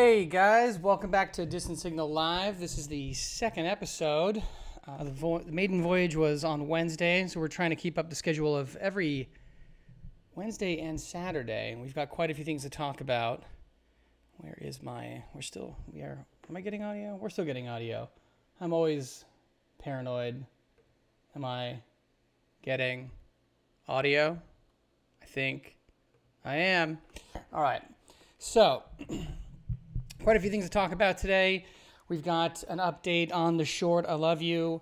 Hey guys, welcome back to Distant Signal Live. This is the second episode. The maiden voyage was on Wednesday, so we're trying to keep up the schedule of every Wednesday and Saturday. We've got quite a few things to talk about. Am I getting audio? We're still getting audio. I'm always paranoid. Am I getting audio? I think I am. All right. So, quite a few things to talk about today. We've got an update on the short I Love You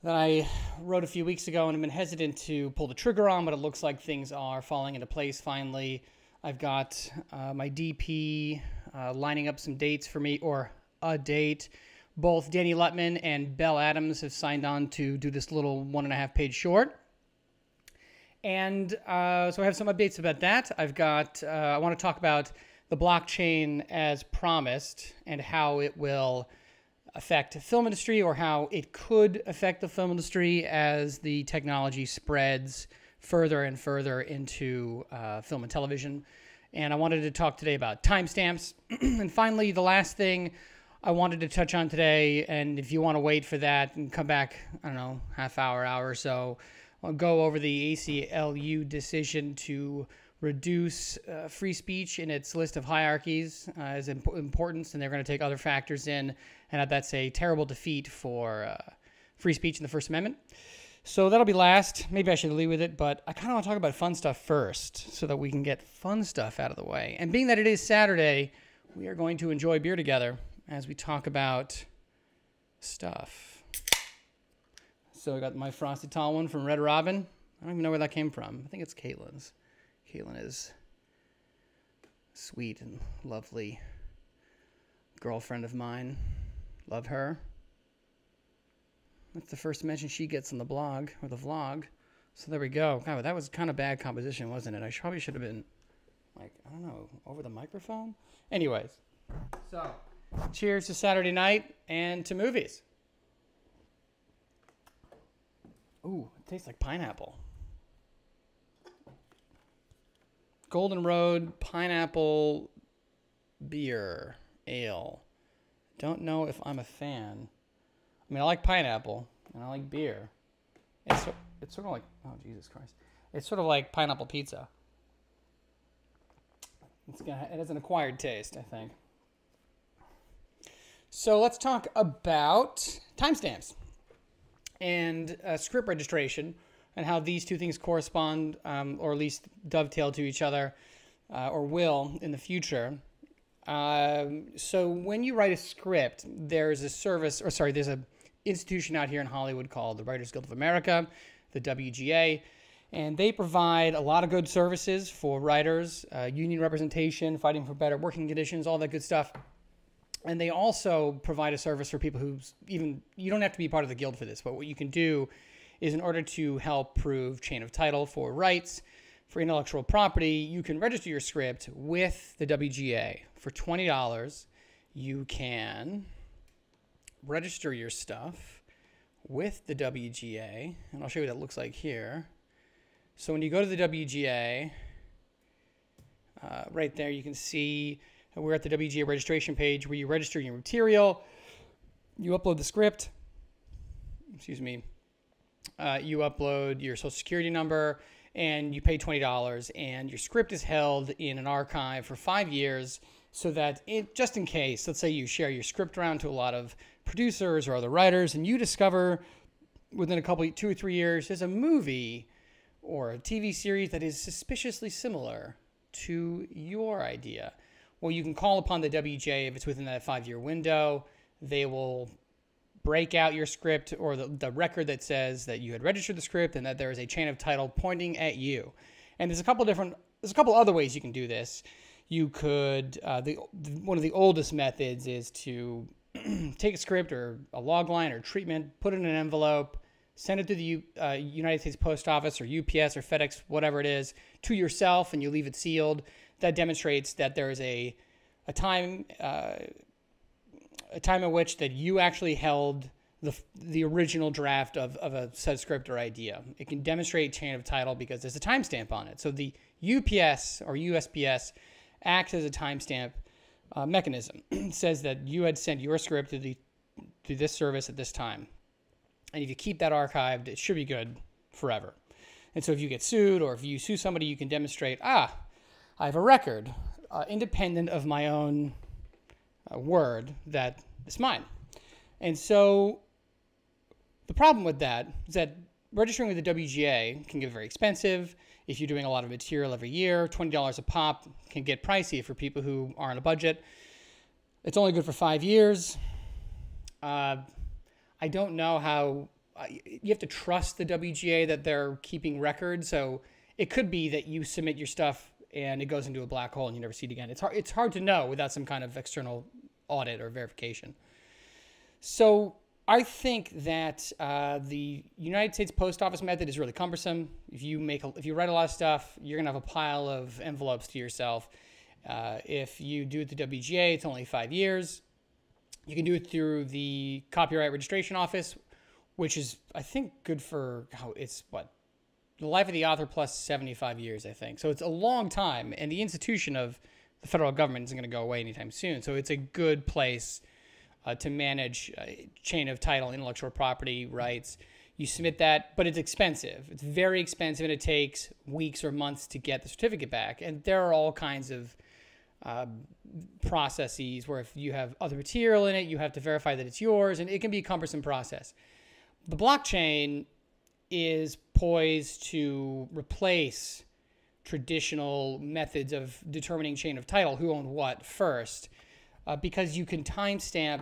that I wrote a few weeks ago and I've been hesitant to pull the trigger on, but it looks like things are falling into place finally. I've got my DP lining up some dates for me, or a date. Both Danny Lutman and Belle Adams have signed on to do this little 1.5-page short. And so I have some updates about that. I want to talk about the blockchain as promised and how it will affect the film industry, or how it could affect the film industry as the technology spreads further and further into film and television. And I wanted to talk today about timestamps. And finally, the last thing I wanted to touch on today, and if you want to wait for that and come back, I don't know, hour or so, I'll go over the ACLU decision to reduce free speech in its list of hierarchies as importance, and they're going to take other factors in, and that's a terrible defeat for free speech in the First Amendment. So that'll be last. Maybe I should leave with it, but I kind of want to talk about fun stuff first so that we can get fun stuff out of the way. And being that it is Saturday, we are going to enjoy beer together as we talk about stuff. So I got my Frosty Tall one from Red Robin. I don't even know where that came from. I think it's Caitlin's. Caitlin is a sweet and lovely girlfriend of mine. Love her. That's the first mention she gets on the blog, or the vlog. So there we go. God, that was kind of bad composition, wasn't it? I probably should have been, like, I don't know, over the microphone? Anyways, so cheers to Saturday night and to movies. Ooh, it tastes like pineapple. Golden Road Pineapple Beer Ale. Don't know if I'm a fan. I mean, I like pineapple and I like beer. It's sort of like, oh Jesus Christ! It's sort of like pineapple pizza. It has an acquired taste, I think. So let's talk about timestamps and script registration, and how these two things correspond, or at least dovetail to each other, or will in the future. So when you write a script, there's an institution out here in Hollywood called the Writers Guild of America, the WGA, and they provide a lot of good services for writers, union representation, fighting for better working conditions, all that good stuff. And they also provide a service for people you don't have to be part of the guild for this, but what you can do is, in order to help prove chain of title for rights, for intellectual property, you can register your script with the WGA. For $20, you can register your stuff with the WGA, and I'll show you what that looks like here. So when you go to the WGA, right there you can see we're at the WGA registration page where you register your material, you upload the script, you upload your social security number, and you pay $20, and your script is held in an archive for 5 years, so that just in case, let's say you share your script around to a lot of producers or other writers, and you discover within 2 or 3 years there's a movie or a TV series that is suspiciously similar to your idea. Well, you can call upon the WGA if it's within that 5-year window. They will break out your script, or the record that says that you had registered the script and that there is a chain of title pointing at you. And there's a couple other ways you can do this. You could, one of the oldest methods is to take a script or a log line or treatment, put it in an envelope, send it to the United States Post Office or UPS or FedEx, whatever it is, to yourself, and you leave it sealed. That demonstrates that there is a time at which that you actually held the original draft of a said script or idea. It can demonstrate chain of title because there's a timestamp on it. So the UPS or USPS acts as a timestamp mechanism. It says that you had sent your script to this service at this time. And if you keep that archived, it should be good forever. And so if you get sued or if you sue somebody, you can demonstrate, I have a record independent of my own word that it's mine. And so the problem with that is that registering with the WGA can get very expensive. If you're doing a lot of material every year, $20 a pop can get pricey for people who are on a budget. It's only good for 5 years. I don't know how you have to trust the WGA that they're keeping records. So it could be that you submit your stuff and it goes into a black hole and you never see it again. It's hard to know without some kind of external audit or verification. So I think that the United States Post Office method is really cumbersome. If you write a lot of stuff, you're gonna have a pile of envelopes to yourself. If you do it the WGA, it's only 5 years. You can do it through the Copyright Registration Office, which is, I think, good for, the life of the author plus 75 years, I think. So it's a long time, and the institution of the federal government isn't going to go away anytime soon. So it's a good place to manage chain of title, intellectual property rights. You submit that, but it's expensive. It's very expensive, and it takes weeks or months to get the certificate back. And there are all kinds of processes where if you have other material in it, you have to verify that it's yours, and it can be a cumbersome process. The blockchain is poised to replace traditional methods of determining chain of title, who owned what first, because you can timestamp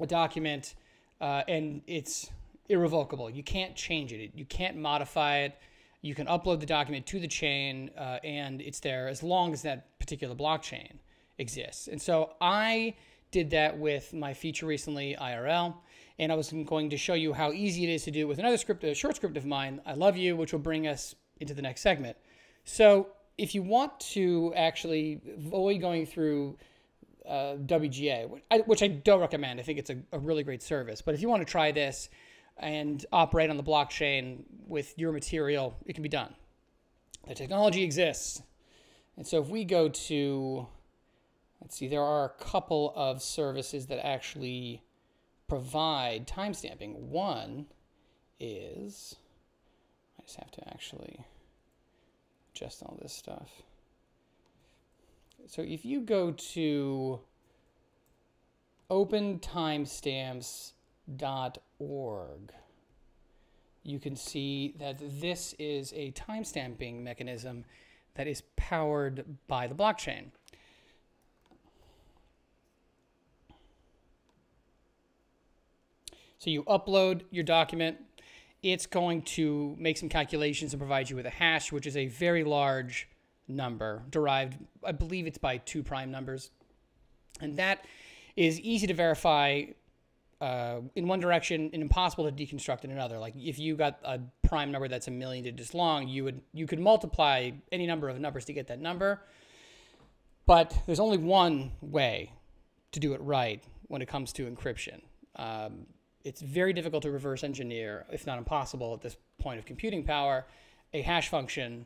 a document and it's irrevocable. You can't change it. You can't modify it. You can upload the document to the chain and it's there as long as that particular blockchain exists. And so I did that with my feature recently, IRL, and I was going to show you how easy it is to do it with another script, a short script of mine, I Love You, which will bring us into the next segment. So if you want to actually avoid going through WGA, which I don't recommend, I think it's a really great service, but if you want to try this and operate on the blockchain with your material, it can be done. The technology exists. And so if we go to, let's see, there are a couple of services that actually provide timestamping. One is, I just have to actually adjust all this stuff. So if you go to opentimestamps.org, you can see that this is a timestamping mechanism that is powered by the blockchain. So you upload your document. It's going to make some calculations and provide you with a hash, which is a very large number derived, I believe it's by 2 prime numbers. And that is easy to verify in one direction and impossible to deconstruct in another. Like if you got a prime number that's 1 million digits long, you could multiply any number of numbers to get that number. But there's only one way to do it right when it comes to encryption. It's very difficult to reverse engineer, if not impossible at this point of computing power, a hash function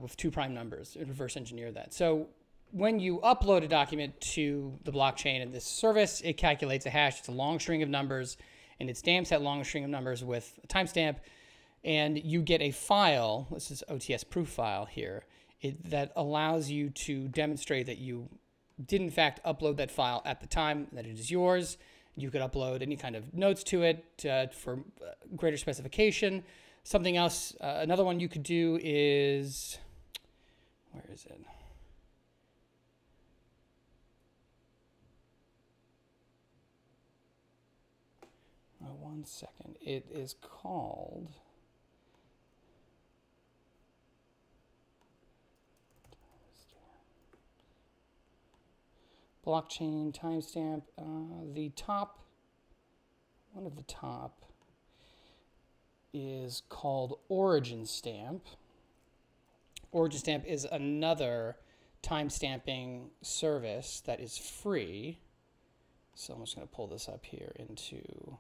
with 2 prime numbers and reverse engineer that. So when you upload a document to the blockchain in this service, it calculates a hash. It's a long string of numbers, and it stamps that long string of numbers with a timestamp, and you get a file. This is OTS proof file here that allows you to demonstrate that you did in fact upload that file at the time, that it is yours. You could upload any kind of notes to it for greater specification. Something else, another one you could do is, where is it? One second. It is called blockchain timestamp. The top, one of the top is called Origin Stamp. Origin Stamp is another timestamping service that is free. So I'm just going to pull this up here into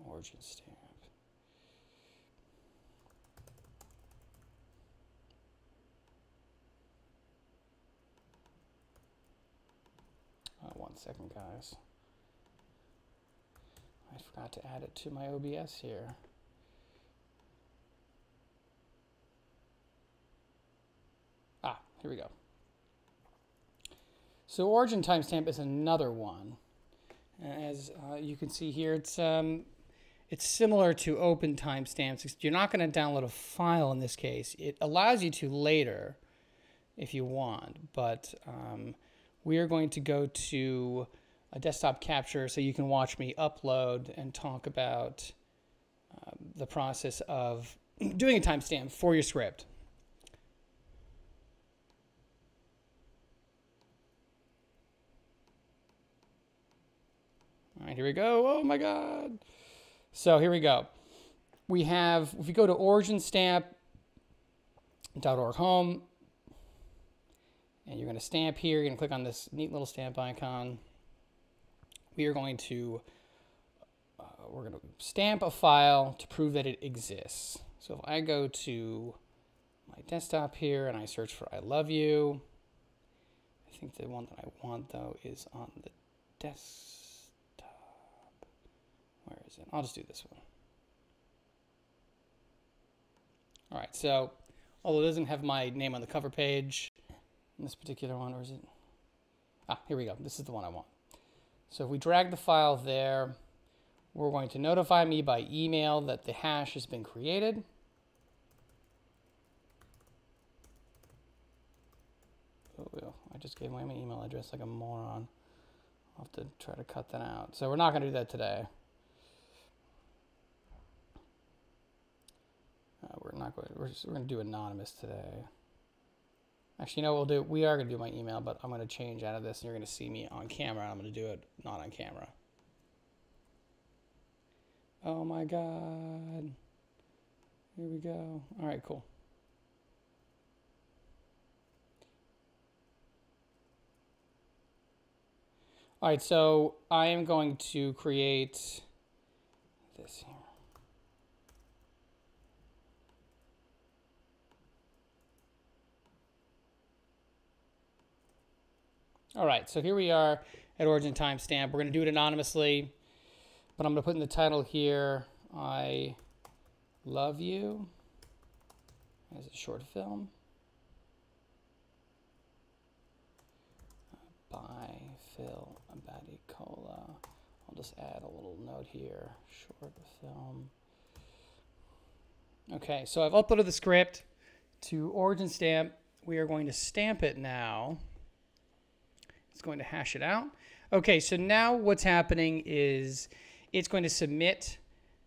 Origin Stamp. second, guys. I forgot to add it to my OBS here. Here we go. So origin timestamp is another one. As you can see here, it's similar to open timestamps. You're not going to download a file in this case. It allows you to later if you want, but we are going to go to a desktop capture so you can watch me upload and talk about the process of doing a timestamp for your script. All right, here we go. Oh my God. So here we go. We have, if you go to originstamp.org home, and you're going to stamp here, you're going to click on this neat little stamp icon. We are going to, we're going to stamp a file to prove that it exists. So if I go to my desktop here and I search for I love you, I think the one that I want though is on the desktop. Where is it? I'll just do this one. All right, so although it doesn't have my name on the cover page in this particular one, or is it? Here we go. This is the one I want. So if we drag the file there, we're going to notify me by email that the hash has been created. Oh, I just gave away my email address like a moron. I'll have to try to cut that out. So we're not going to do that today. We're going to do anonymous today. Actually, you know what we'll do? We are going to do my email, but I'm going to change out of this, and you're going to see me on camera, and I'm going to do it not on camera. Oh my God. Here we go. All right, cool. All right, so I am going to create this here. All right, so here we are at origin timestamp. We're going to do it anonymously, but I'm going to put in the title here, I love you, as a short film by Phil Abadicola. I'll just add a little note here, short film. Okay, so I've uploaded the script to origin stamp. We are going to stamp it now. It's going to hash it out. Okay, so now what's happening is it's going to submit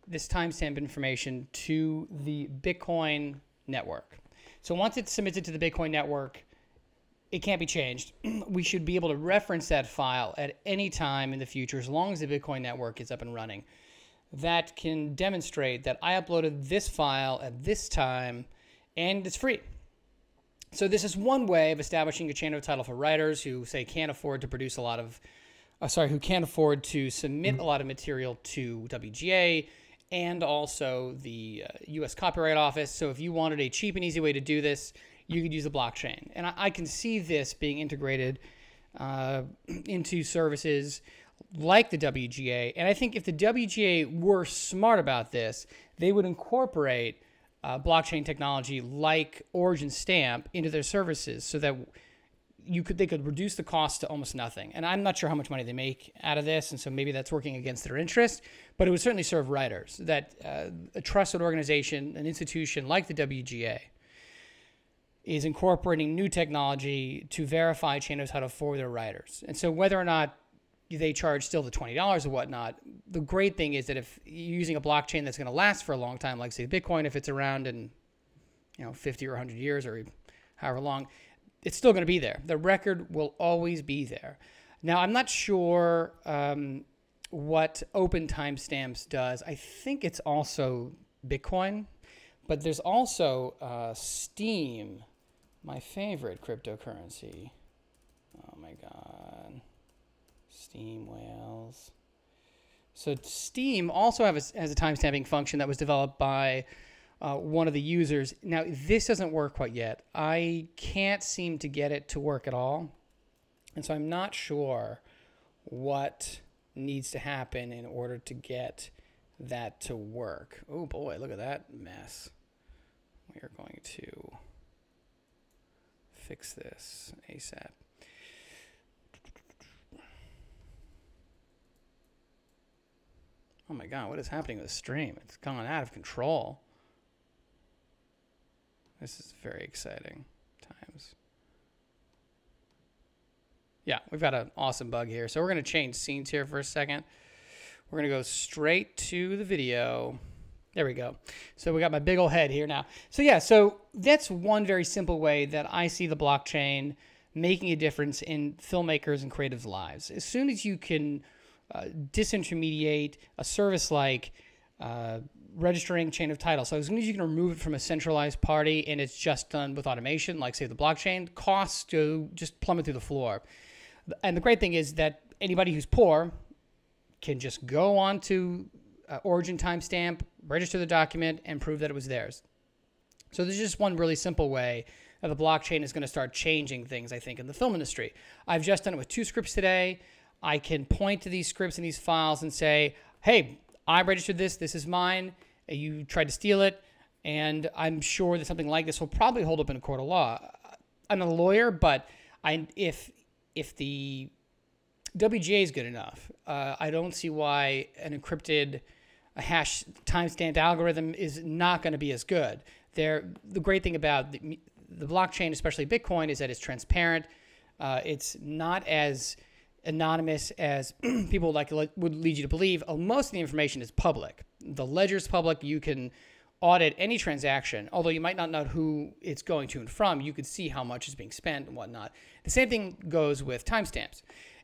this timestamp information to the Bitcoin network. So once it's submitted to the Bitcoin network, it can't be changed. We should be able to reference that file at any time in the future as long as the Bitcoin network is up and running. That can demonstrate that I uploaded this file at this time and it's free. So this is one way of establishing a chain of title for writers who say can't afford to produce a lot of, who can't afford to submit a lot of material to WGA and also the U.S. Copyright Office. So if you wanted a cheap and easy way to do this, you could use the blockchain. And I can see this being integrated into services like the WGA. And I think if the WGA were smart about this, they would incorporate blockchain technology like Origin Stamp into their services so that they could reduce the cost to almost nothing. And I'm not sure how much money they make out of this, and so maybe that's working against their interest, but it would certainly serve writers, that a trusted organization, an institution like the WGA is incorporating new technology to verify chain of title for their writers. And so whether or not they charge still the $20 or whatnot, the great thing is that if you're using a blockchain that's going to last for a long time, like say Bitcoin, if it's around in 50 or 100 years or however long, it's still going to be there. The record will always be there. Now, I'm not sure what open timestamps does. I think it's also Bitcoin, but there's also Steam, my favorite cryptocurrency. Oh my God. Steam whales. So Steam also has a timestamping function that was developed by one of the users. Now, this doesn't work quite yet. I can't seem to get it to work at all. And so I'm not sure what needs to happen in order to get that to work. Oh boy, look at that mess. We are going to fix this ASAP. Oh my God, what is happening with the stream? It's gone out of control. This is very exciting times. Yeah, we've got an awesome bug here. So we're going to change scenes here for a second. We're going to go straight to the video. There we go. So we got my big old head here now. So yeah, so that's one very simple way that I see the blockchain making a difference in filmmakers and creatives' lives. As soon as you can disintermediate a service like registering chain of title. So as soon as you can remove it from a centralized party and it's just done with automation, like say the blockchain, costs to just plummet through the floor. And the great thing is that anybody who's poor can just go on to origin timestamp, register the document, and prove that it was theirs. So there's just one really simple way that the blockchain is going to start changing things, I think, in the film industry. I've just done it with 2 scripts today. I can point to these scripts and these files and say, hey, I registered this. This is mine. You tried to steal it. And I'm sure that something like this will probably hold up in a court of law. I'm not a lawyer, but if the WGA is good enough, I don't see why an encrypted hash timestamped algorithm is not going to be as good. The great thing about the blockchain, especially Bitcoin, is that it's transparent. It's not as anonymous as people would lead you to believe. Most of the information is public. The ledger's public. You can audit any transaction, although you might not know who it's going to and from. You could see how much is being spent and whatnot. The same thing goes with timestamps.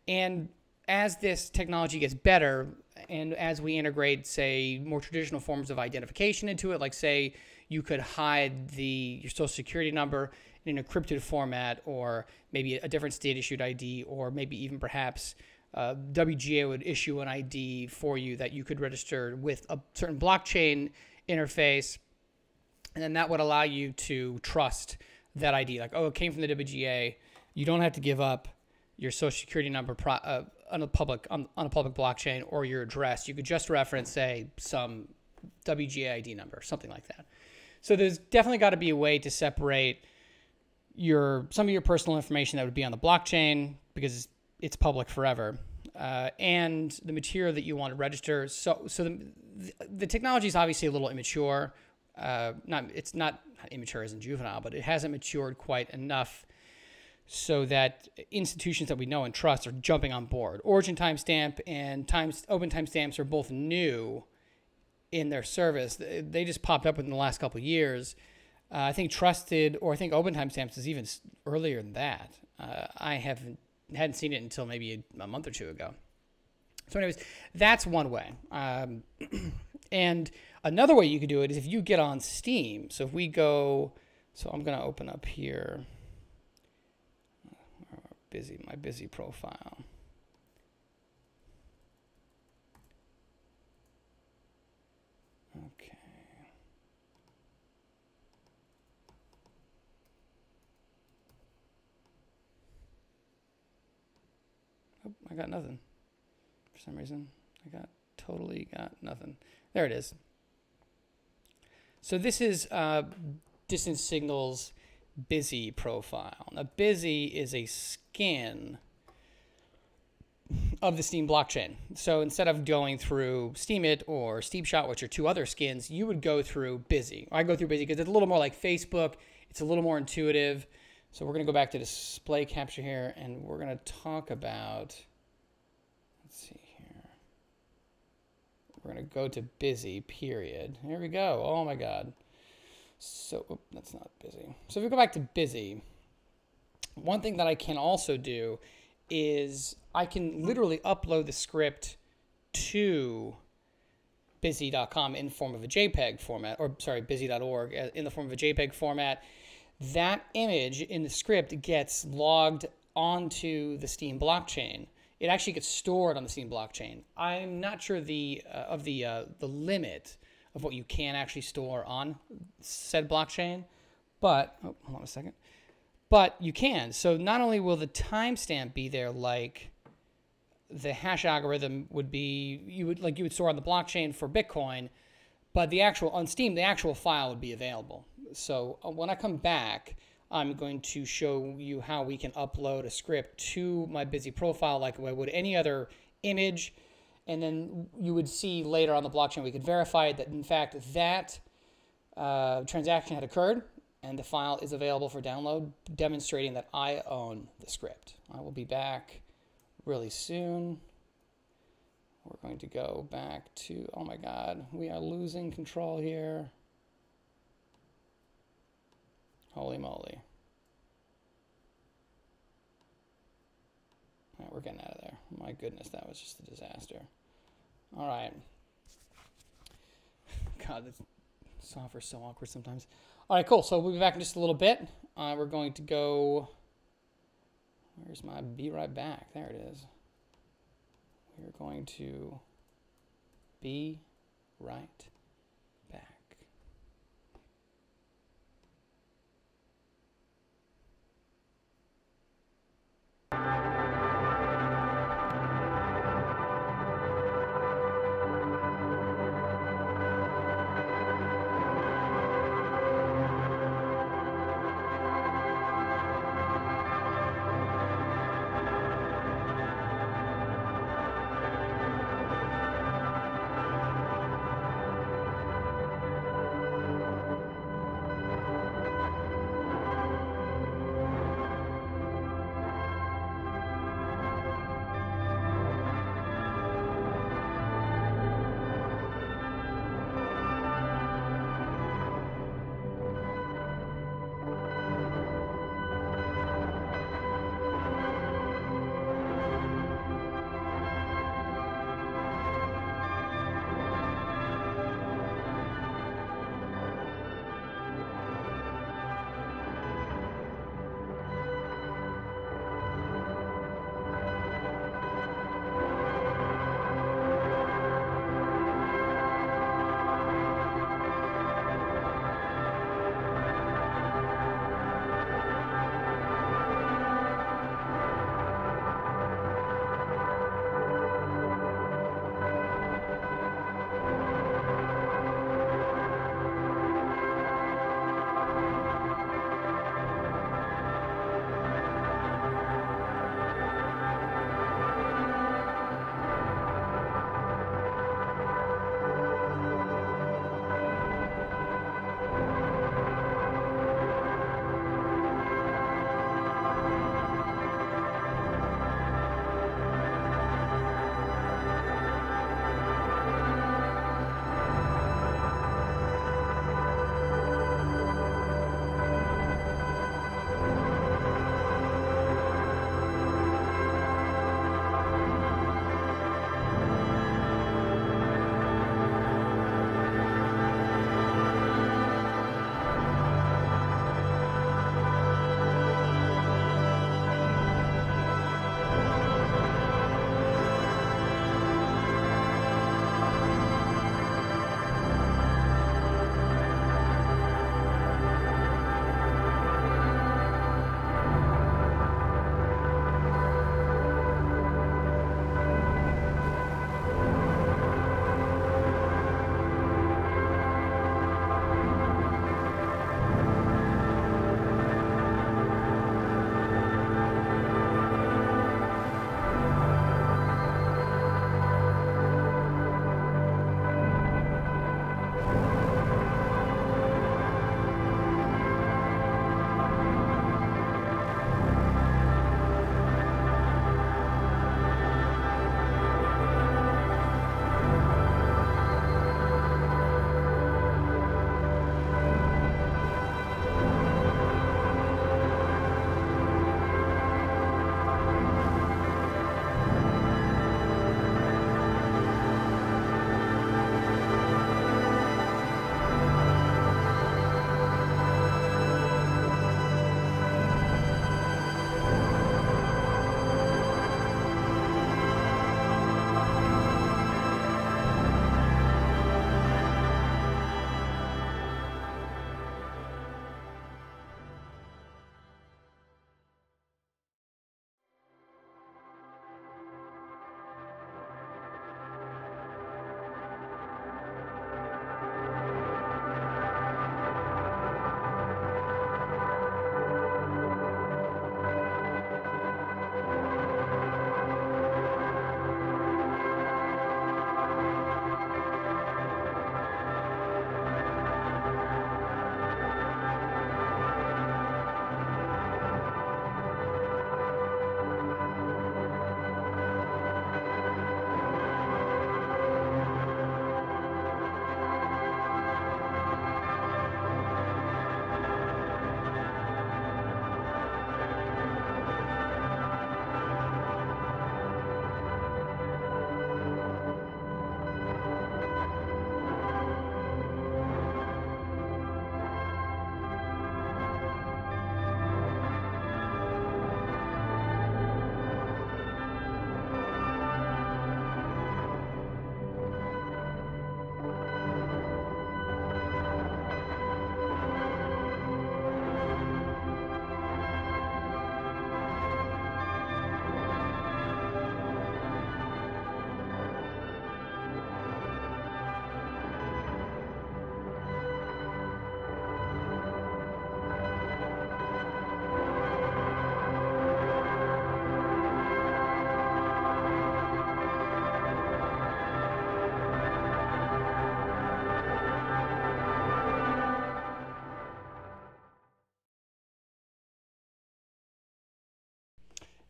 And as this technology gets better, and as we integrate, say, more traditional forms of identification into it, like say you could hide your social security number in an encrypted format, or maybe a different state-issued ID, or maybe even perhaps WGA would issue an ID for you that you could register with a certain blockchain interface, and then that would allow you to trust that ID. Like, oh, it came from the WGA. You don't have to give up your social security number on a public blockchain or your address. You could just reference, say, some WGA ID number, something like that. So there's definitely got to be a way to separate some of your personal information that would be on the blockchain, because it's public forever, and the material that you want to register. So the technology is obviously a little immature. It's not immature as in juvenile, but it hasn't matured quite enough so that institutions that we know and trust are jumping on board. Origin timestamp and open timestamps are both new in their service. They just popped up within the last couple of years. I think trusted, or I think open timestamps is even earlier than that. I hadn't seen it until maybe a month or two ago. So anyways, that's one way. And another way you could do it is if you get on Steam. So if we go, so I'm going to open up here my busy profile. Okay. Oh, I got nothing. For some reason, totally got nothing. There it is. So this is Distance Signal's busy profile. Now, busy is a skin of the Steam blockchain. So instead of going through Steemit or Steamshot, which are 2 other skins, you would go through busy. I go through busy because it's a little more like Facebook. It's a little more intuitive. So we're going to go back to display capture here, and we're going to talk about, let's see here. We're going to go to busy, period. Here we go. Oh my God. So that's not busy. So if we go back to busy, one thing that I can also do is I can literally upload the script to busy.com in form of a JPEG format, or sorry, busy.org in the form of a JPEG format. That image in the script gets logged onto the Steam blockchain. It actually gets stored on the Steam blockchain. I'm not sure of the limit of what you can actually store on said blockchain, but hold on a second. But you can. So not only will the timestamp be there like the hash algorithm would be you would store on the blockchain for Bitcoin, but on Steam the actual file would be available. So when I come back, I'm going to show you how we can upload a script to my Busy profile like I would any other image, and then you would see later on the blockchain we could verify that in fact that transaction had occurred and the file is available for download, demonstrating that I own the script. I will be back really soon. We're going to go back to, oh my God, we are losing control here. Holy moly. All right, we're getting out of there. My goodness, that was just a disaster. All right. God, this software's so awkward sometimes. All right, cool. So we'll be back in just a little bit. We're going to go, where's my be right back? There it is. We're going to be right back.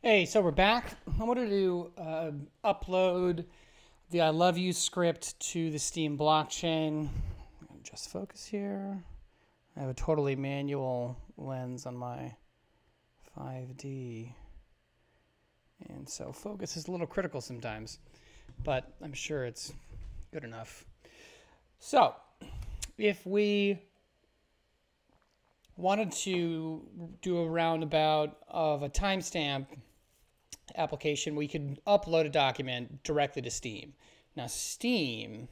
Hey, so we're back. I wanted to upload the I Love You script to the Steam blockchain. Just focus here. I have a totally manual lens on my 5D. And so focus is a little critical sometimes, but I'm sure it's good enough. So if we wanted to do a roundabout of a timestamp application, we could upload a document directly to Steam. Now, Steam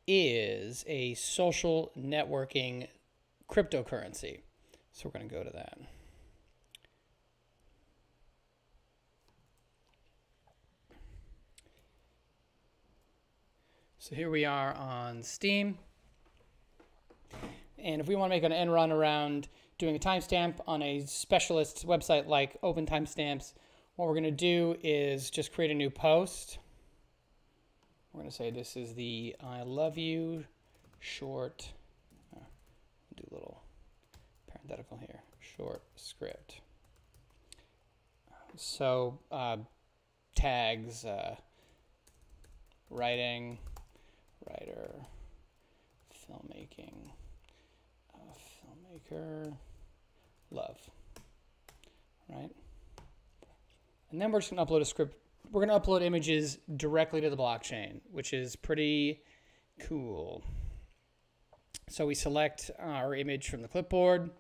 is a social networking cryptocurrency. So we're going to go to that. So here we are on Steam. And if we want to make an end run around doing a timestamp on a specialist website like Open Timestamps, what we're going to do is just create a new post. We're going to say this is the I Love You short, do a little parenthetical here, short script. So tags, writing, writer, filmmaking, filmmaker, love, right? And then we're just going to upload a script. We're going to upload images directly to the blockchain, which is pretty cool. So we select our image from the clipboard.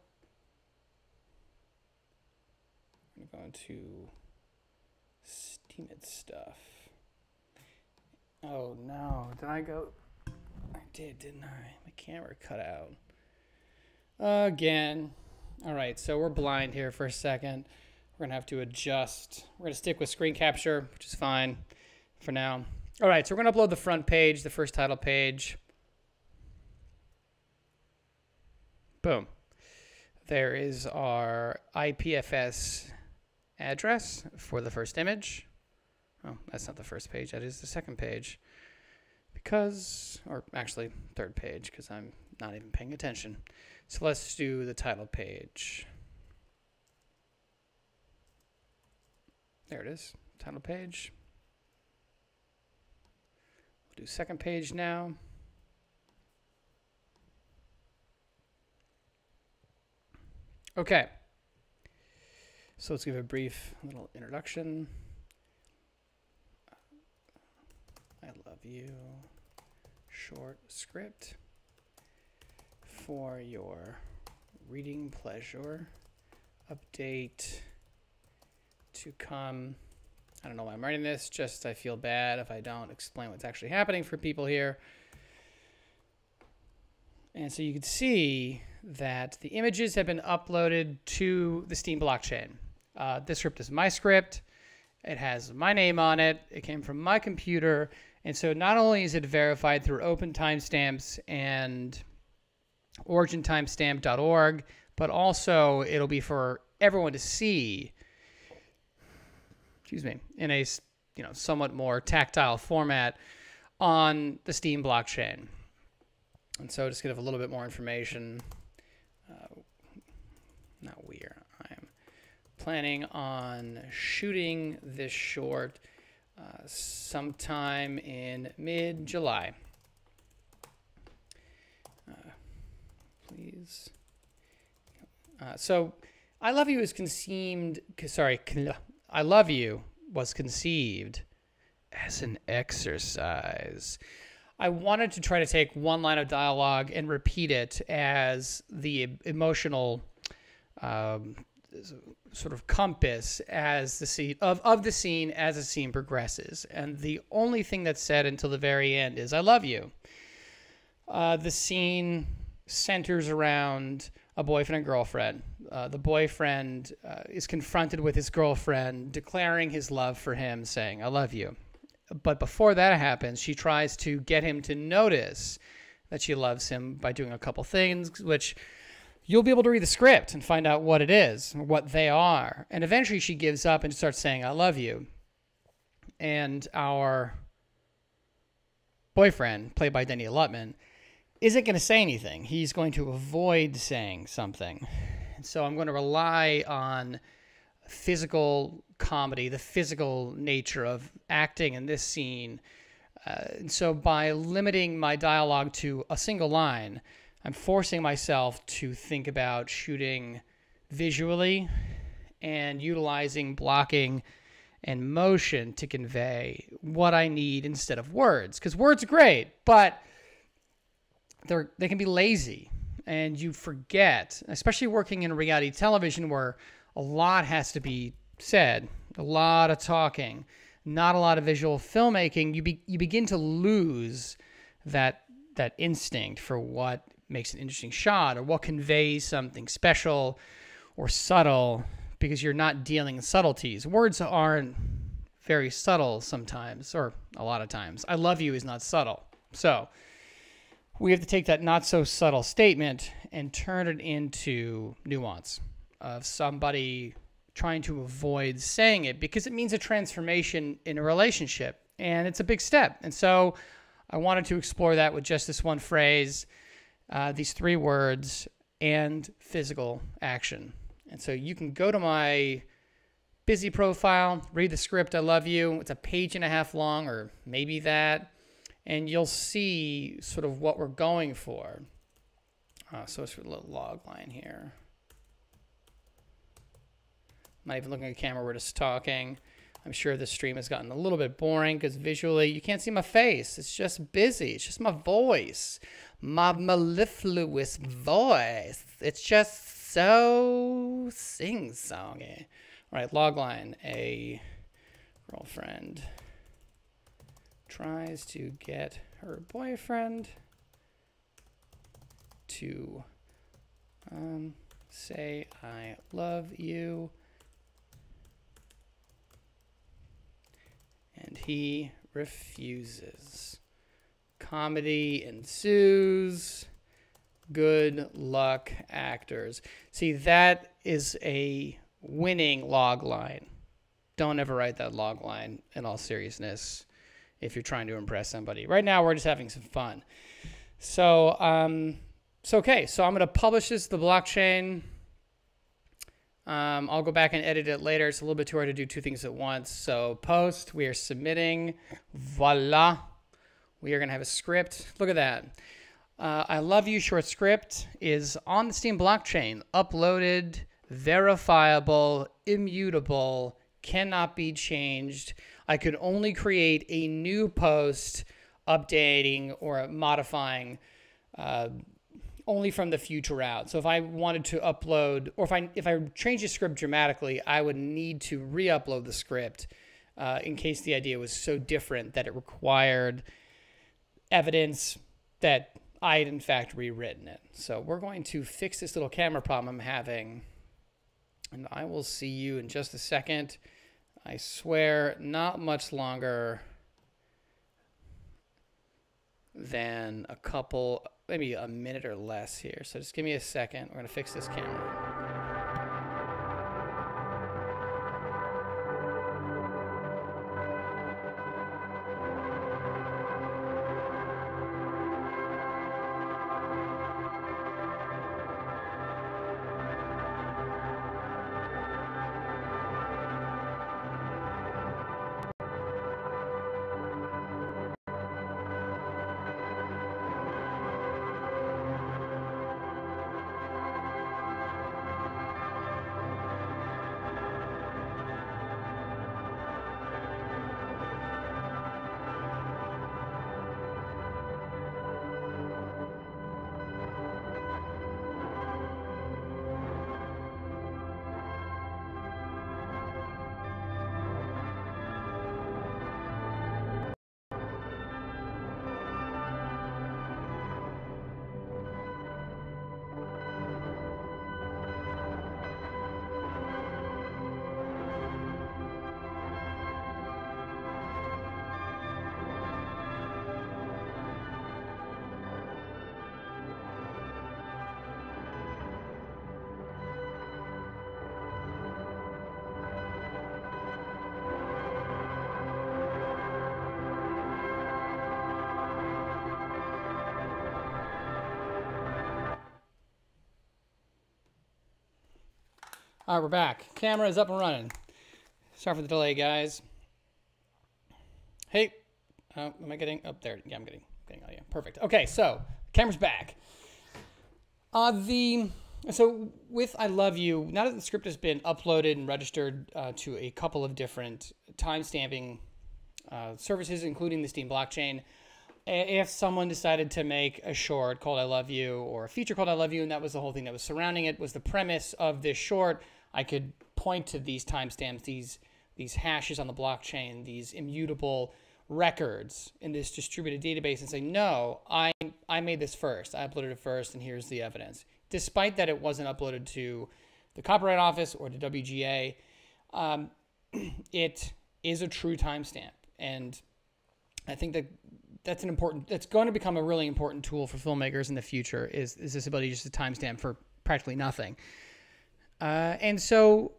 I'm going to Steam it stuff. Oh no, did I go? I did, didn't I? My camera cut out. Again. All right, so we're blind here for a second. We're going to have to adjust. We're going to stick with screen capture, which is fine for now. All right, so we're going to upload the front page, the first title page. Boom. There is our IPFS address for the first image. Oh, that's not the first page. That is the second page. Because, or actually third page, because I'm not even paying attention. So let's do the title page. There it is, title page. We'll do second page now. Okay. So let's give a brief little introduction. I love you. Short script for your reading pleasure. Update to come. I don't know why I'm writing this, just I feel bad if I don't explain what's actually happening for people here. And so you can see that the images have been uploaded to the Steam blockchain. This script is my script. It has my name on it. It came from my computer. And so not only is it verified through Open Timestamps and origintimestamp.org, but also it'll be for everyone to see, in a somewhat more tactile format on the Steam blockchain. And so just to give a little bit more information, I'm planning on shooting this short sometime in mid-July. Please. So I Love You is conceived, I Love You was conceived as an exercise. I wanted to try to take one line of dialogue and repeat it as the emotional sort of compass as the scene of the scene as the scene progresses. And the only thing that's said until the very end is I love you. The scene centers around a boyfriend and girlfriend. The boyfriend is confronted with his girlfriend, declaring his love for him, saying, I love you. But before that happens, she tries to get him to notice that she loves him by doing a couple things, which you'll be able to read the script and find out what it is, what they are. And eventually she gives up and starts saying, I love you. And our boyfriend, played by Denny Lutman, isn't going to say anything. He's going to avoid saying something. And so I'm going to rely on physical comedy, the physical nature of acting in this scene. And so by limiting my dialogue to a single line, I'm forcing myself to think about shooting visually and utilizing blocking and motion to convey what I need instead of words. Because words are great, but they can be lazy, and you forget, especially working in reality television where a lot has to be said, a lot of talking, not a lot of visual filmmaking. You begin to lose that instinct for what makes an interesting shot or what conveys something special or subtle, because you're not dealing in subtleties. Words aren't very subtle sometimes, or a lot of times. I love you is not subtle. So we have to take that not so subtle statement and turn it into nuance of somebody trying to avoid saying it because it means a transformation in a relationship, and it's a big step. And so I wanted to explore that with just this one phrase, these 3 words, and physical action. And so you can go to my busy profile, read the script, I love you. It's a 1.5 pages long, or maybe that, and you'll see sort of what we're going for. So it's a little log line here. I'm not even looking at the camera, we're just talking. I'm sure this stream has gotten a little bit boring because visually you can't see my face. It's just busy. It's just my voice. My mellifluous voice. It's just so sing-songy. All right, logline. A girlfriend tries to get her boyfriend to say, I love you. And he refuses. Comedy ensues. Good luck, actors. See, that is a winning log line. Don't ever write that log line in all seriousness if you're trying to impress somebody. Right now, we're just having some fun. So, okay. So I'm going to publish this to the blockchain. I'll go back and edit it later. It's a little bit too hard to do 2 things at once. So post, we are submitting. Voila. We are going to have a script. Look at that. I Love You short script is on the Steam blockchain, uploaded, verifiable, immutable, cannot be changed. I could only create a new post updating or modifying only from the future out. So if I wanted to upload, or if I changed the script dramatically, I would need to re-upload the script in case the idea was so different that it required evidence that I had in fact rewritten it. So we're going to fix this little camera problem I'm having, and I will see you in just a second. I swear, not much longer than a couple, maybe a minute or less here. So just give me a second. We're going to fix this camera. All right, we're back. Camera is up and running. Sorry for the delay, guys. Hey, am I getting up there? Yeah, I'm getting audio. Perfect. Okay, so camera's back. So with I Love You, now that the script has been uploaded and registered to a couple of different timestamping services, including the Steam blockchain, if someone decided to make a short called I Love You or a feature called I Love You, and that was the whole thing that was surrounding it, was the premise of this short, I could point to these timestamps, these hashes on the blockchain, these immutable records in this distributed database and say, no, I made this first. I uploaded it first, and here's the evidence. Despite that it wasn't uploaded to the Copyright Office or to WGA, it is a true timestamp. And I think that's going to become a really important tool for filmmakers in the future, is this ability just to timestamp for practically nothing. And so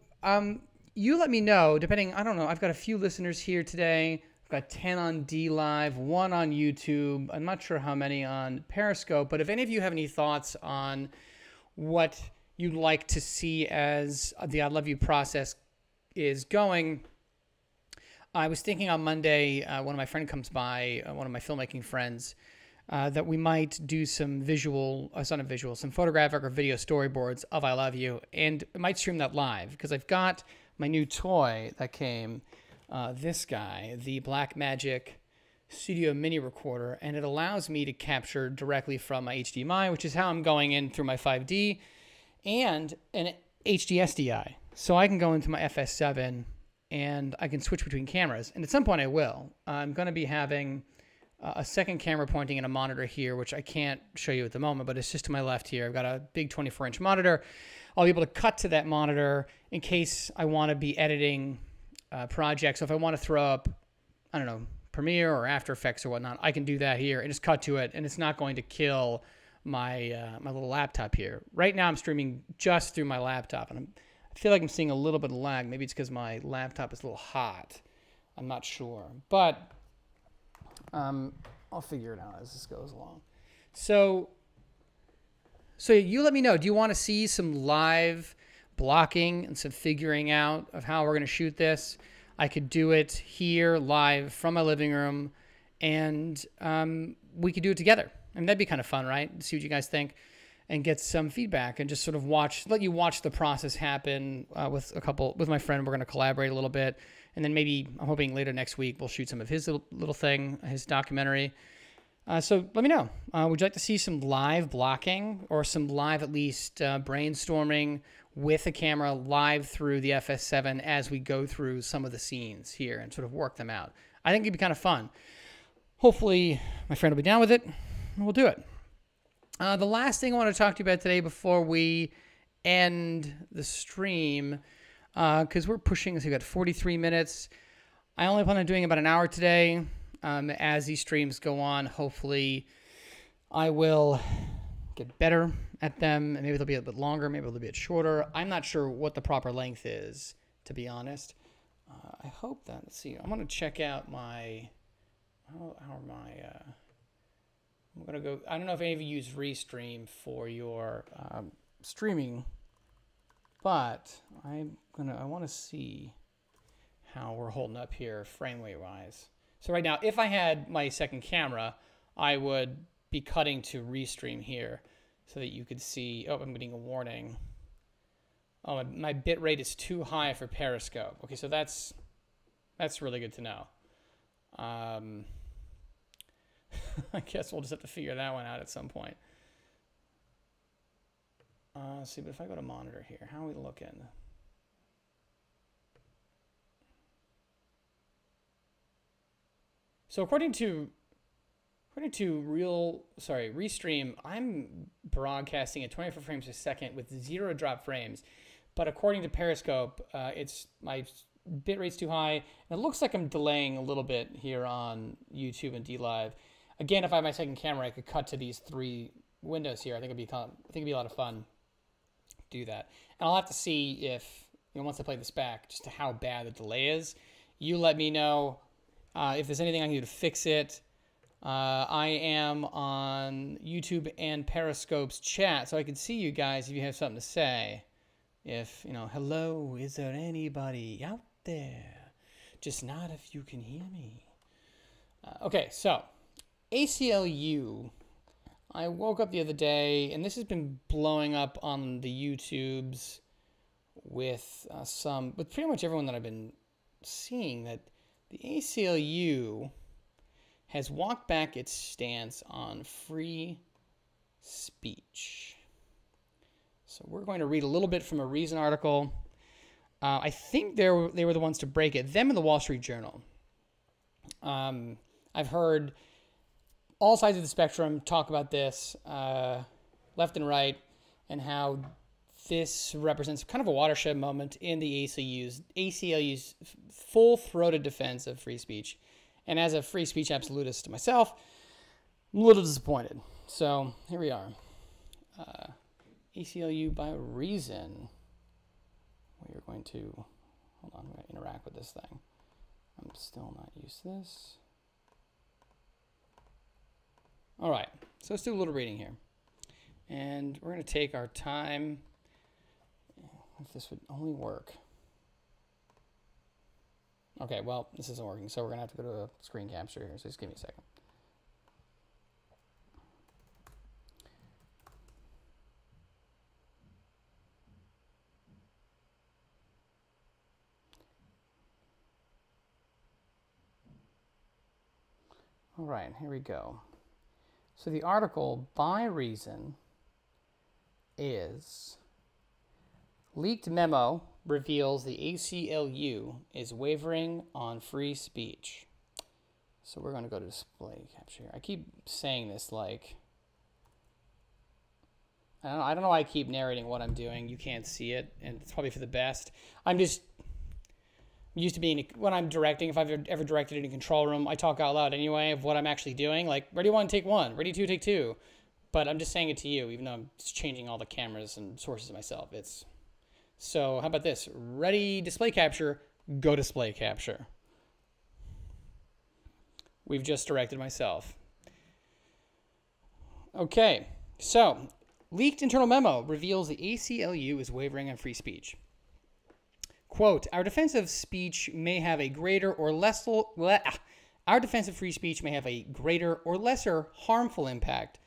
you let me know, depending, I don't know, I've got a few listeners here today. I've got 10 on D Live, 1 on YouTube. I'm not sure how many on Periscope, but if any of you have any thoughts on what you'd like to see as the I Love You process is going, I was thinking on Monday, one of my friends comes by, one of my filmmaking friends, that we might do some some photographic or video storyboards of I Love You, and I might stream that live, because I've got my new toy that came, this guy, the Blackmagic Studio Mini Recorder, and it allows me to capture directly from my HDMI, which is how I'm going in through my 5D, and an HD SDI. So I can go into my FS7 and I can switch between cameras. And at some point I will. I'm going to be having a second camera pointing in a monitor here, which I can't show you at the moment, but it's just to my left here. I've got a big 24-inch monitor. I'll be able to cut to that monitor in case I want to be editing projects. So if I want to throw up, I don't know, Premiere or After Effects or whatnot, I can do that here and just cut to it, and it's not going to kill my my little laptop here. Right now I'm streaming just through my laptop, and I feel like I'm seeing a little bit of lag. Maybe it's because my laptop is a little hot. I'm not sure, but I'll figure it out as this goes along. So you let me know. Do you want to see some live blocking and some figuring out of how we're going to shoot this? I could do it here live from my living room, and we could do it together. I mean, that'd be kind of fun, right? See what you guys think and get some feedback, and just sort of let you watch the process happen with my friend. We're going to collaborate a little bit, and then maybe I'm hoping later next week we'll shoot some of his little thing, his documentary. So let me know. Would you like to see some live blocking, or some live at least brainstorming with a camera live through the FS7 as we go through some of the scenes here and sort of work them out? I think it'd be kind of fun. Hopefully my friend will be down with it, and we'll do it. The last thing I want to talk to you about today before we end the stream, because we're pushing, so we've got 43 minutes. I only plan on doing about an hour today. As these streams go on, hopefully I will get better at them, and maybe they'll be a bit longer, maybe they'll be a bit shorter. I'm not sure what the proper length is, to be honest. I hope that, let's see, I'm going to check out my, I'm going to go, I don't know if any of you use Restream for your streaming, but I want to see how we're holding up here frame rate wise. So right now, if I had my second camera, I would be cutting to Restream here so that you could see, oh, I'm getting a warning. Oh, my bit rate is too high for Periscope. Okay, so that's really good to know. I guess we'll just have to figure that one out at some point. Let's see, but if I go to monitor here, how are we looking? So according to Restream, I'm broadcasting at 24 frames a second with 0 drop frames. But according to Periscope, my bit rate's too high. And it looks like I'm delaying a little bit here on YouTube and D Live. Again, if I had my second camera, I could cut to these 3 windows here. I think it'd be a lot of fun to do that. And I'll have to see if, once I play this back, just to how bad the delay is. You let me know if there's anything I can do to fix it. I am on YouTube and Periscope's chat, so I can see you guys if you have something to say. If, hello, is there anybody out there. Just not if you can hear me. Okay, so ACLU. I woke up the other day, and this has been blowing up on the YouTubes with pretty much everyone that I've been seeing, that the ACLU has walked back its stance on free speech. So we're going to read a little bit from a Reason article. I think they were the ones to break it, them and the Wall Street Journal. I've heard all sides of the spectrum talk about this, left and right, and how this represents kind of a watershed moment in the ACLU's full-throated defense of free speech. And as a free speech absolutist myself, I'm a little disappointed. So here we are. ACLU by Reason. We are going to, hold on, I'm going to interact with this thing. I'm still not used to this. All right, so let's do a little reading here. And we're going to take our time, if this would only work. Okay, well, this isn't working, so we're going to have to go to a screen capture here, so just give me a second. All right, here we go. So the article by Reason is leaked memo reveals the ACLU is wavering on free speech. So we're going to go to display capture. I keep saying this like, I don't know why I keep narrating what I'm doing. You can't see it, and it's probably for the best. I'm just used to being, when I'm directing, if I've ever directed in a control room, I talk out loud anyway of what I'm actually doing. Like, ready one, take one. Ready two, take two. But I'm just saying it to you, even though I'm just changing all the cameras and sources myself. So how about this? Ready, display capture, go display capture. We've just directed myself. Okay, so leaked internal memo reveals the ACLU is wavering on free speech. Quote, our defense of speech may have a greater or less, our defense of free speech may have a greater or lesser harmful impact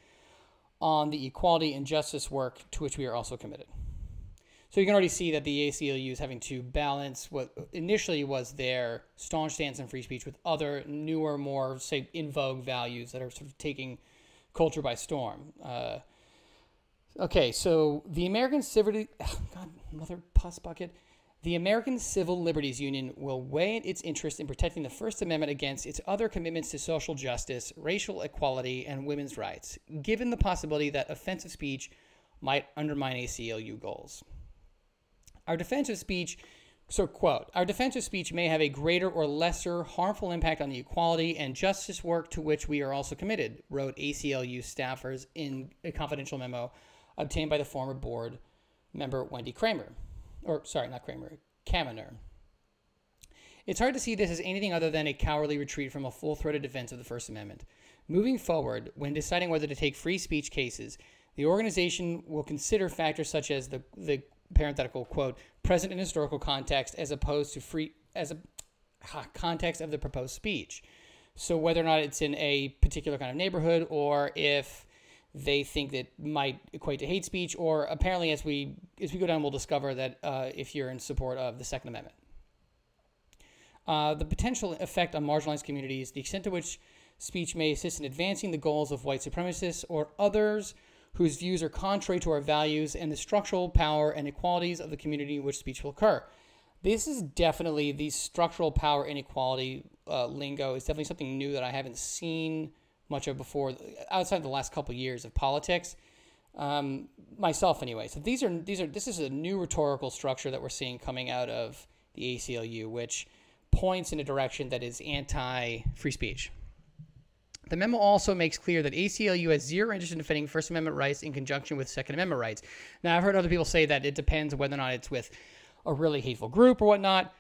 on the equality and justice work to which we are also committed. So you can already see that the ACLU is having to balance what initially was their staunch stance on free speech with other newer, more, say, in vogue values that are sort of taking culture by storm. Okay, so the American Civil... God, mother puss bucket. The American Civil Liberties Union will weigh its interest in protecting the First Amendment against its other commitments to social justice, racial equality, and women's rights, given the possibility that offensive speech might undermine ACLU goals. Our defense of speech, so quote, our defense of speech may have a greater or lesser harmful impact on the equality and justice work to which we are also committed, wrote ACLU staffers in a confidential memo obtained by the former board member Wendy Kramer. Or, sorry, not Kramer, Kaminer. It's hard to see this as anything other than a cowardly retreat from a full-throated defense of the First Amendment. Moving forward, when deciding whether to take free speech cases, the organization will consider factors such as the parenthetical, quote, present and historical context as opposed to context of the proposed speech. So whether or not it's in a particular kind of neighborhood or if they think that might equate to hate speech, or apparently as we go down, we'll discover that if you're in support of the Second Amendment. The potential effect on marginalized communities, the extent to which speech may assist in advancing the goals of white supremacists or others whose views are contrary to our values, and the structural power and inequalities of the community in which speech will occur. This is definitely, the structural power inequality lingo is definitely something new that I haven't seen much of before, outside the last couple of years of politics, myself anyway. So this is a new rhetorical structure that we're seeing coming out of the ACLU, which points in a direction that is anti-free speech. The memo also makes clear that ACLU has zero interest in defending First Amendment rights in conjunction with Second Amendment rights. Now, I've heard other people say that it depends whether or not it's with a really hateful group or whatnot.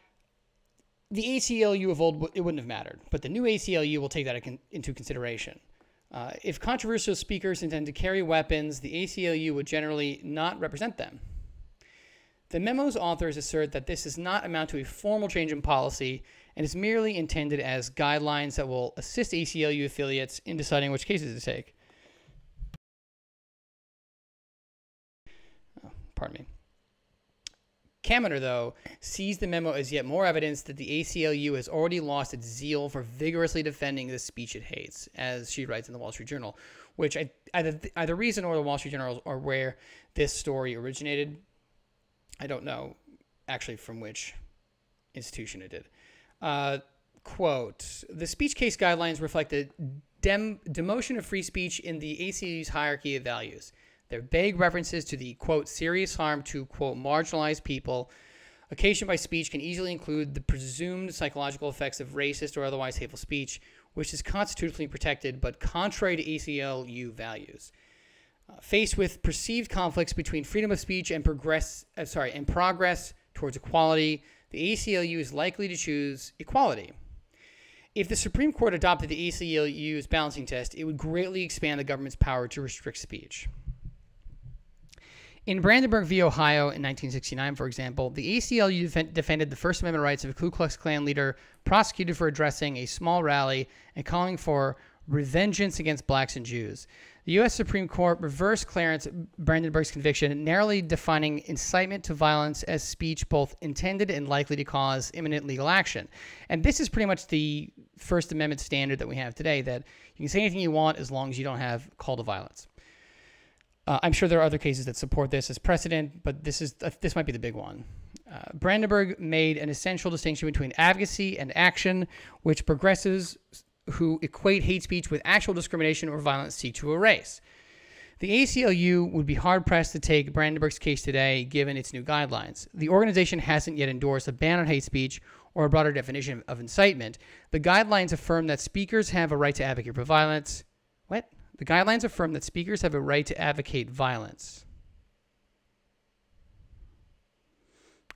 The ACLU of old, it wouldn't have mattered, but the new ACLU will take that into consideration. If controversial speakers intend to carry weapons, the ACLU would generally not represent them. The memo's authors assert that this does not amount to a formal change in policy and is merely intended as guidelines that will assist ACLU affiliates in deciding which cases to take. Oh, pardon me. Kaminer, though, sees the memo as yet more evidence that the ACLU has already lost its zeal for vigorously defending the speech it hates, as she writes in the Wall Street Journal, which either Reason or the Wall Street Journal are where this story originated. I don't know actually from which institution it did. Quote, the speech case guidelines reflect a demotion of free speech in the ACLU's hierarchy of values. They're vague references to the, quote, serious harm to, quote, marginalized people occasioned by speech can easily include the presumed psychological effects of racist or otherwise hateful speech, which is constitutionally protected but contrary to ACLU values. Faced with perceived conflicts between freedom of speech and progress towards equality, the ACLU is likely to choose equality. If the Supreme Court adopted the ACLU's balancing test, it would greatly expand the government's power to restrict speech. In Brandenburg v. Ohio in 1969, for example, the ACLU defended the First Amendment rights of a Ku Klux Klan leader prosecuted for addressing a small rally and calling for revengeance against blacks and Jews. The U.S. Supreme Court reversed Clarence Brandenburg's conviction, narrowly defining incitement to violence as speech both intended and likely to cause imminent legal action. And this is pretty much the First Amendment standard that we have today, that you can say anything you want as long as you don't have call to violence. I'm sure there are other cases that support this as precedent, but this might be the big one. Brandenburg made an essential distinction between advocacy and action, which progressives who equate hate speech with actual discrimination or violence seek to erase. The ACLU would be hard-pressed to take Brandenburg's case today, given its new guidelines. The organization hasn't yet endorsed a ban on hate speech or a broader definition of incitement. The guidelines affirm that speakers have a right to advocate for violence. What? The guidelines affirm that speakers have a right to advocate violence.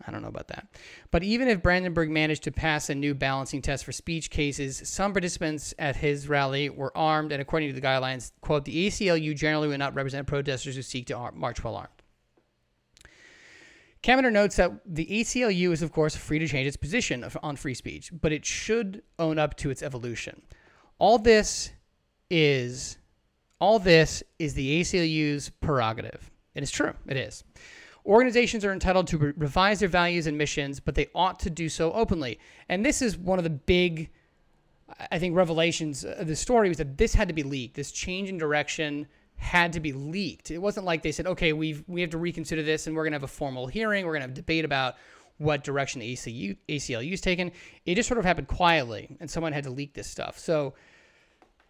I don't know about that. But even if Brandenburg managed to pass a new balancing test for speech cases, some participants at his rally were armed, and according to the guidelines, quote, the ACLU generally would not represent protesters who seek to march while armed. Kaminer notes that the ACLU is, of course, free to change its position on free speech, but it should own up to its evolution. All this is the ACLU's prerogative. It is true. It is. Organizations are entitled to revise their values and missions, but they ought to do so openly. And this is one of the big, I think, revelations of the story, was that this had to be leaked. This change in direction had to be leaked. It wasn't like they said, okay, we have to reconsider this and we're going to have a formal hearing. We're going to have a debate about what direction the ACLU is taken. It just sort of happened quietly, and someone had to leak this stuff. So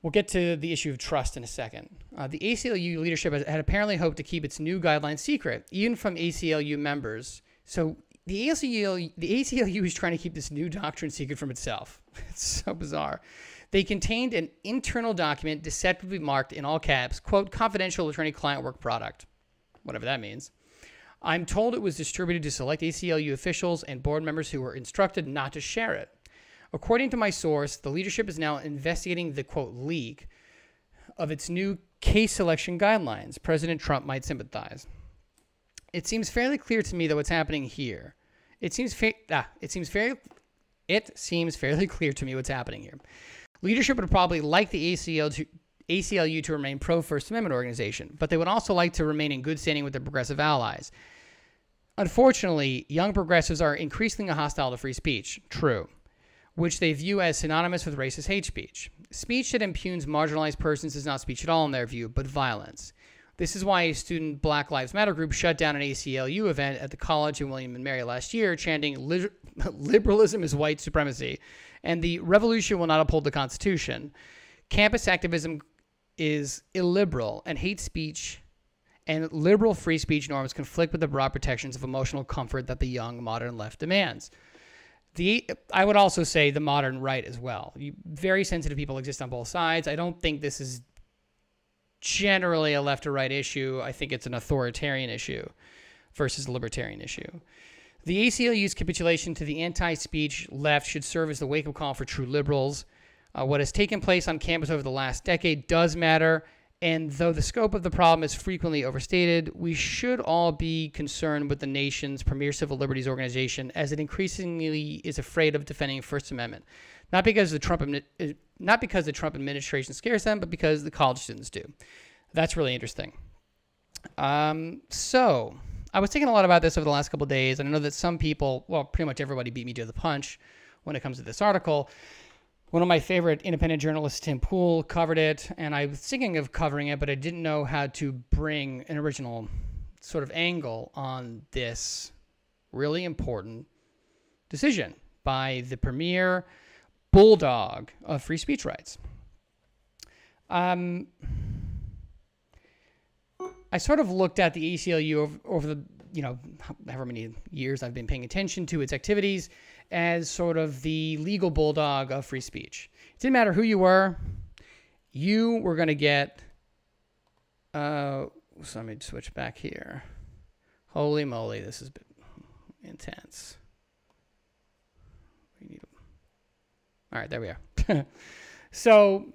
we'll get to the issue of trust in a second. The ACLU leadership had apparently hoped to keep its new guidelines secret, even from ACLU members. So the ACLU is trying to keep this new doctrine secret from itself. It's so bizarre. They contained an internal document deceptively marked in all caps, quote, confidential attorney-client work product, whatever that means. I'm told it was distributed to select ACLU officials and board members who were instructed not to share it. According to my source, the leadership is now investigating the, quote, leak of its new case selection guidelines. President Trump might sympathize. It seems fairly clear to me that what's happening here. It seems fairly clear to me what's happening here. Leadership would probably like the ACLU to remain pro-First Amendment organization, but they would also like to remain in good standing with their progressive allies. Unfortunately, young progressives are increasingly hostile to free speech. True. Which they view as synonymous with racist hate speech. Speech that impugns marginalized persons is not speech at all in their view, but violence. This is why a student Black Lives Matter group shut down an ACLU event at the college in William & Mary last year, chanting, liberalism is white supremacy, and the revolution will not uphold the Constitution. Campus activism is illiberal, and hate speech and liberal free speech norms conflict with the broad protections of emotional comfort that the young modern left demands. I would also say the modern right as well. Very sensitive people exist on both sides. I don't think this is generally a left or right issue. I think it's an authoritarian issue versus a libertarian issue. The ACLU's capitulation to the anti-speech left should serve as the wake-up call for true liberals. What has taken place on campus over the last decade does matter, And though the scope of the problem is frequently overstated, we should all be concerned with the nation's premier civil liberties organization, as it increasingly is afraid of defending First Amendment. Not because the Trump administration scares them, but because the college students do. That's really interesting. So I was thinking a lot about this over the last couple of days, and I know that some people, well, pretty much everybody beat me to the punch when it comes to this article. One of my favorite independent journalists, Tim Pool, covered it, and I was thinking of covering it, but I didn't know how to bring an original sort of angle on this really important decision by the premier bulldog of free speech rights. I sort of looked at the ACLU over the, however many years I've been paying attention to its activities as sort of the legal bulldog of free speech. It didn't matter who you were going to get, so let me switch back here. Holy moly, this has been intense. All right, there we are. So,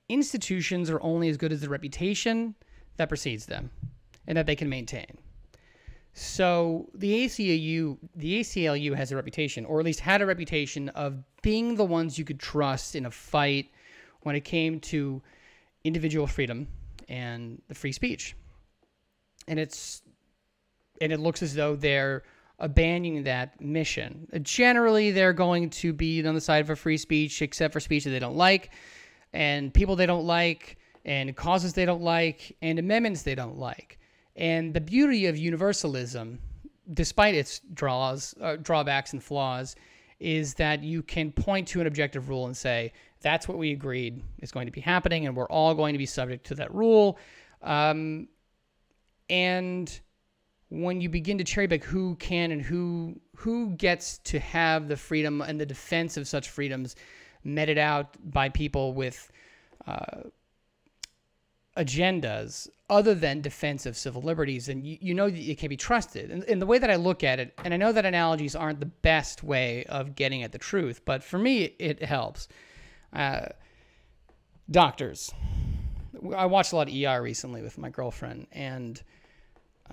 institutions are only as good as the reputation that precedes them and that they can maintain. So the ACLU has a reputation, or at least had a reputation, of being the ones you could trust in a fight when it came to individual freedom and the free speech. And it looks as though they're abandoning that mission. Generally, they're going to be on the side of free speech, except for speech that they don't like, and people they don't like, and causes they don't like, and amendments they don't like. And the beauty of universalism, despite its drawbacks and flaws, is that you can point to an objective rule and say, that's what we agreed is going to be happening, and we're all going to be subject to that rule. And when you begin to cherry pick who can and who gets to have the freedom and the defense of such freedoms meted out by people with agendas other than defense of civil liberties, and you know that it can be trusted. And the way that I look at it, and I know that analogies aren't the best way of getting at the truth, but for me, it helps. Doctors. I watched a lot of ER recently with my girlfriend, and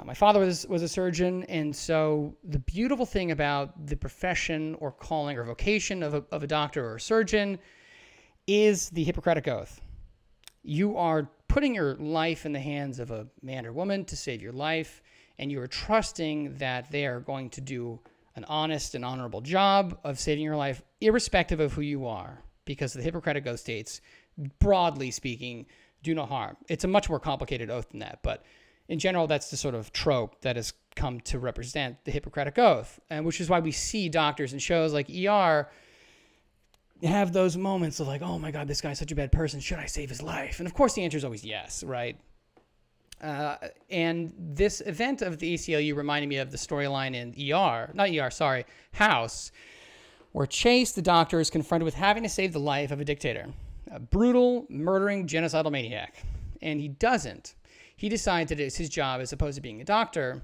my father was a surgeon, and so the beautiful thing about the profession or calling or vocation of a doctor or a surgeon is the Hippocratic Oath. You are putting your life in the hands of a man or woman to save your life, and you are trusting that they are going to do an honest and honorable job of saving your life, irrespective of who you are, because the Hippocratic Oath states, broadly speaking, do no harm. It's a much more complicated oath than that, but in general, that's the sort of trope that has come to represent the Hippocratic Oath, and which is why we see doctors in shows like ER have those moments of like, oh my God, this guy's such a bad person. Should I save his life? And of course, the answer is always yes, right? And this event of the ACLU reminded me of the storyline in House, where Chase, the doctor, is confronted with having to save the life of a dictator, a brutal, murdering, genocidal maniac. And he doesn't. He decides that it's his job, as opposed to being a doctor,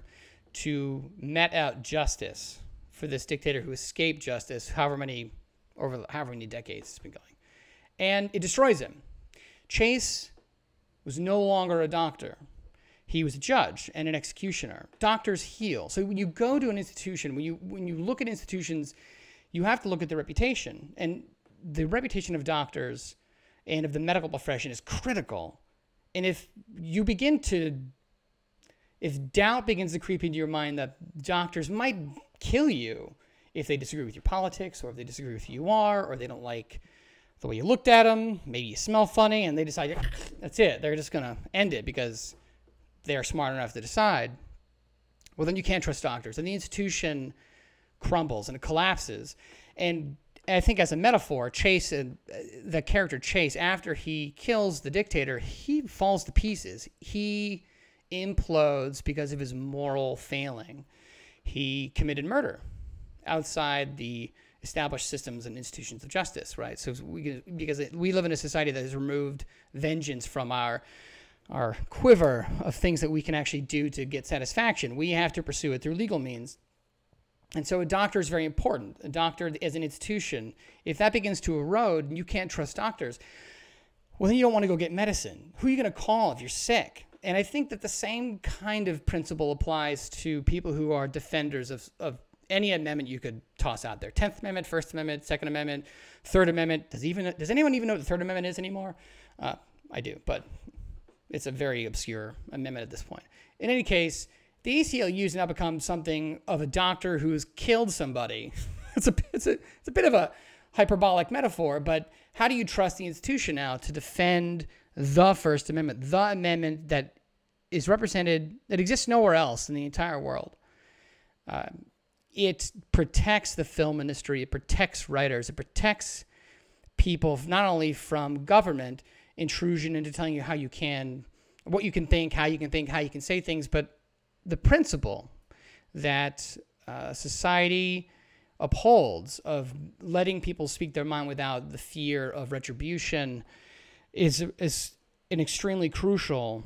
to mete out justice for this dictator who escaped justice however many decades it's been going. And it destroys him. Chase was no longer a doctor. He was a judge and an executioner. Doctors heal. So when you go to an institution, when you look at institutions, you have to look at the reputation. And the reputation of doctors and of the medical profession is critical. And if doubt begins to creep into your mind that doctors might kill you if they disagree with your politics, or if they disagree with who you are, or they don't like the way you looked at them, maybe you smell funny, and they decide, that's it, they're just going to end it because they're smart enough to decide, well, then you can't trust doctors. And the institution crumbles and it collapses. And I think as a metaphor, Chase, the character Chase, after he kills the dictator, he falls to pieces. He implodes because of his moral failing. He committed murder outside the established systems and institutions of justice, right? So because we live in a society that has removed vengeance from our quiver of things that we can actually do to get satisfaction. We have to pursue it through legal means. And so a doctor is very important. A doctor as an institution, if that begins to erode and you can't trust doctors, well, then you don't want to go get medicine. Who are you going to call if you're sick? And I think that the same kind of principle applies to people who are defenders of any amendment you could toss out there. 10th Amendment, First Amendment, Second Amendment, Third Amendment. Does anyone even know what the Third Amendment is anymore? I do, but it's a very obscure amendment at this point. In any case, the ACLU has now become something of a doctor who has killed somebody. It's a bit of a hyperbolic metaphor, but how do you trust the institution now to defend the First Amendment, the amendment that is represented, that exists nowhere else in the entire world? It protects the film industry. It protects writers. It protects people not only from government intrusion into telling you how you can, what you can think, how you can say things, but the principle that society upholds of letting people speak their mind without the fear of retribution is an extremely crucial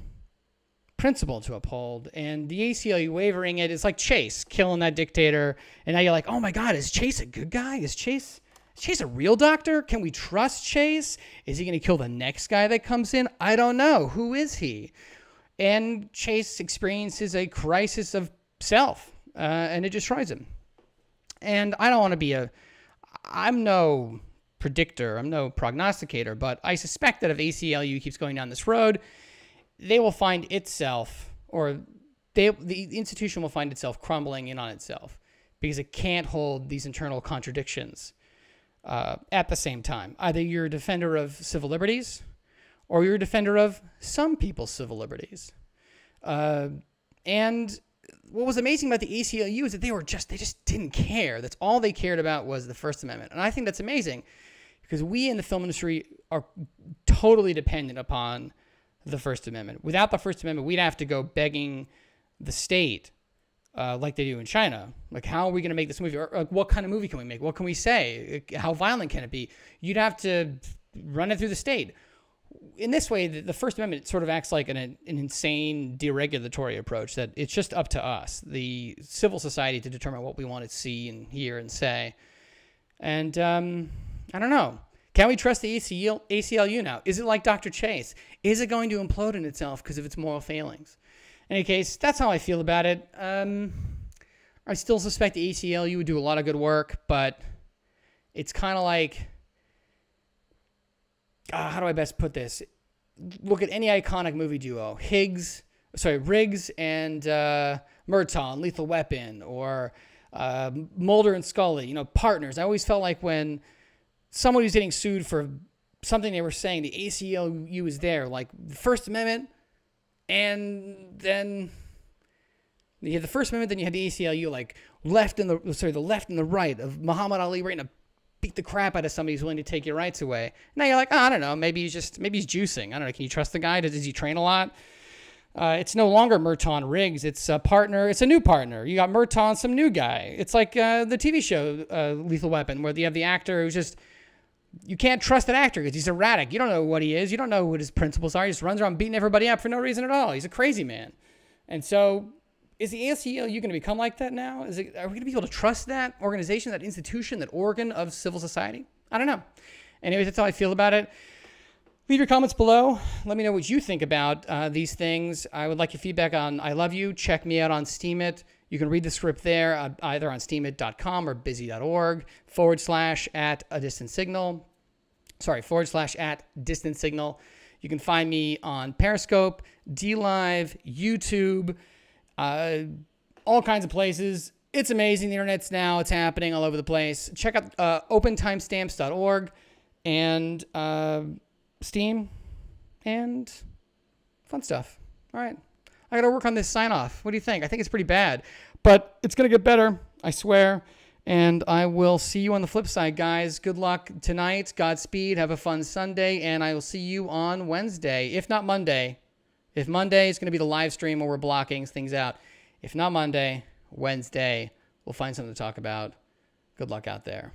principle to uphold. And the ACLU wavering it is like Chase killing that dictator. And now you're like, oh my God, is Chase a good guy? Is Chase a real doctor? Can we trust Chase? Is he going to kill the next guy that comes in? I don't know. Who is he? And Chase experiences a crisis of self, and it destroys him. And I don't want to be I'm no predictor, I'm no prognosticator, but I suspect that if ACLU keeps going down this road, they will find itself, or the institution will find itself crumbling in on itself because it can't hold these internal contradictions at the same time. Either you're a defender of civil liberties or you're a defender of some people's civil liberties. And what was amazing about the ACLU is that they just didn't care. That's all they cared about was the First Amendment. And I think that's amazing because we in the film industry are totally dependent upon the First Amendment. Without the First Amendment, we'd have to go begging the state like they do in China. Like, how are we going to make this movie? Or like, what kind of movie can we make? What can we say? How violent can it be? You'd have to run it through the state. In this way, the First Amendment sort of acts like an insane deregulatory approach, that it's just up to us, the civil society, to determine what we want to see and hear and say. And I don't know. Can we trust the ACLU now? Is it like Dr. Chase? Is it going to implode in itself because of its moral failings? In any case, that's how I feel about it. I still suspect the ACLU would do a lot of good work, but it's kind of like, how do I best put this? Look at any iconic movie duo, Riggs and Murtaugh, Lethal Weapon, or Mulder and Scully, partners. I always felt like when someone who's getting sued for something they were saying, the ACLU is there, like the First Amendment, and then you have the First Amendment, then you have the ACLU, like the left and the right of Muhammad Ali ready to beat the crap out of somebody who's willing to take your rights away. Now you're like, I don't know, maybe he's juicing. I don't know. Can you trust the guy? Does he train a lot? It's no longer Murtaugh and Riggs. It's a partner. It's a new partner. You got Murtaugh and some new guy. It's like the TV show Lethal Weapon, where you have the actor who's just, you can't trust that actor because he's erratic. You don't know what he is. You don't know what his principles are. He just runs around beating everybody up for no reason at all. He's a crazy man. And so is the ACLU going to become like that now? Are we going to be able to trust that organization, that institution, that organ of civil society? I don't know. Anyways, that's how I feel about it. Leave your comments below. Let me know what you think about these things. I would like your feedback on I Love You. Check me out on Steemit. You can read the script there either on steemit.com or busy.org /@a-distant-signal. /@distant-signal. You can find me on Periscope, DLive, YouTube, all kinds of places. It's amazing. The internet's now, it's happening all over the place. Check out opentimestamps.org and Steam and fun stuff. All right. I got to work on this sign off. What do you think? I think it's pretty bad, but it's going to get better. I swear. And I will see you on the flip side, guys. Good luck tonight. Godspeed. Have a fun Sunday. And I will see you on Wednesday, if not Monday. If Monday is going to be the live stream where we're blocking things out. If not Monday, Wednesday, we'll find something to talk about. Good luck out there.